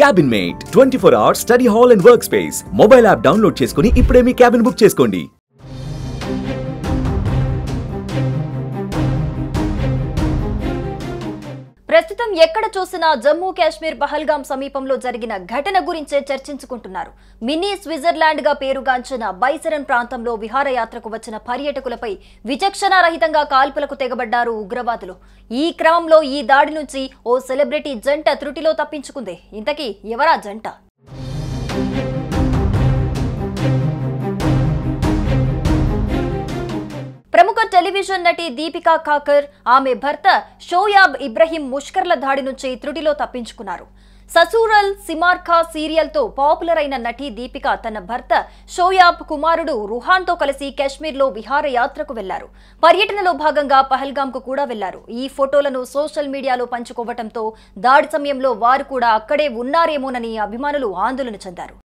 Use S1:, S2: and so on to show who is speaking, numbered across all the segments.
S1: Cabin Mate 24-hour study hall and workspace. Mobile app download చేసుకొని ఇప్పుడే మీ cabin book చేసుకోండి.
S2: ప్రస్తుతం ఎక్కడ చూసినా జమ్మూ కాశ్మీర్ పహల్గాం సమీపంలో జరిగిన ఘటన గురించే చర్చించుకుంటున్నారు. మినీ స్విట్జర్లాండ్ గా పేరుగాంచిన బైసరన్ ప్రాంతంలో విహారయాత్రకు వచ్చిన పర్యాటకులపై విచక్షణారహితంగా కాల్పులకు తెగబడ్డారు ఉగ్రవాదులు. ఈ క్రమంలో ఈ దాడి నుంచి ఓ సెలబ్రిటీ జంట త్రుటిలో తప్పించుకుంది. ఇంతకీ ఎవరా జంట? ప్రముఖ టెలివిజన్ నటి దీపికా కాకర్, ఆమె భర్త షోయాబ్ ఇబ్రహీం ముష్కర్ల దాడి నుంచి త్రుటిలో తప్పించుకున్నారు. ససూరల్ సిమార్ఖా సీరియల్ తో పాపులర్ అయిన నటి దీపిక తన భర్త షోయాబ్ కుమారుడు రుహాన్ తో కలిసి కాశ్మీర్ లో విహారయాత్రకు వెళ్లారు. పర్యటనలో భాగంగా పహల్గాం కు కూడా వెళ్లారు. ఈ ఫోటోలను సోషల్ మీడియాలో పంచుకోవడంతో దాడి సమయంలో వారు కూడా అక్కడే ఉన్నారేమోనని అభిమానులు ఆందోళన చెందారు.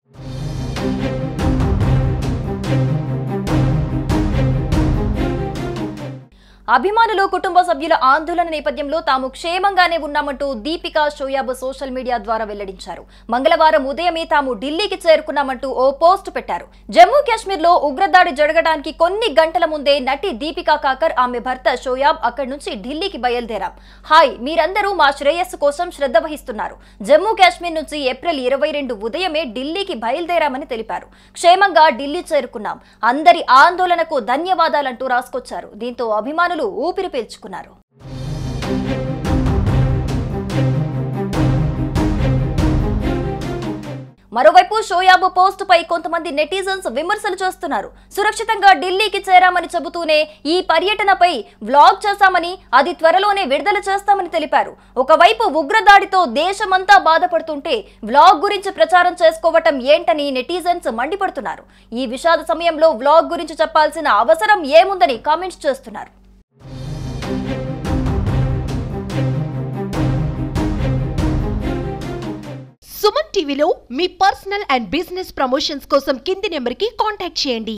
S2: అభిమానులు, కుటుంబ సభ్యుల ఆందోళన నేపథ్యంలో తాము క్షేమంగానే ఉన్నామంటూ దీపిక, షోయాబ్ సోషల్ మీడియా ద్వారా వెల్లడించారు. మంగళవారం ఉదయమే తాము ఢిల్లీకి చేరుకున్నామంటూ ఓ పోస్ట్ పెట్టారు. జమ్మూ కాశ్మీర్ లో ఉగ్రదాడి జరగడానికి కొన్ని గంటల ముందే నటి దీపికా కాకర్, ఆమె భర్త షోయాబ్ అక్కడి నుంచి ఢిల్లీకి బయలుదేరాం. హాయ్, మీరందరూ మా శ్రేయస్సు కోసం శ్రద్ధ వహిస్తున్నారు. జమ్మూ కాశ్మీర్ నుంచి ఏప్రిల్ 22 ఉదయమే ఢిల్లీకి బయలుదేరామని తెలిపారు. క్షేమంగా ఢిల్లీ చేరుకున్నాం. అందరి ఆందోళనకు ధన్యవాదాలంటూ రాసుకొచ్చారు. దీంతో అభిమానులు ఊపిరి పీల్చుకున్నారు. మరోవైపు షోయాబ్ పోస్ట్ పై కొంతమంది నెటిజన్స్ విమర్శలు చేస్తున్నారు. సురక్షితంగా ఢిల్లీకి చేరామని చెబుతూనే ఈ పర్యటనపై వ్లాగ్ చేశామని, అది త్వరలోనే విడుదల చేస్తామని తెలిపారు. ఒకవైపు ఉగ్రదాడితో దేశమంతా బాధపడుతుంటే వ్లాగ్ గురించి ప్రచారం చేసుకోవటం ఏంటని నెటిజన్స్ మండిపడుతున్నారు. ఈ విషాద సమయంలో వ్లాగ్ గురించి చెప్పాల్సిన అవసరం ఏముందని కామెంట్స్ చేస్తున్నారు.
S3: సుమన్ టీవీలో మీ పర్సనల్ అండ్ బిజినెస్ ప్రమోషన్స్ కోసం కింది నెంబర్కి కాంటాక్ట్ చేయండి.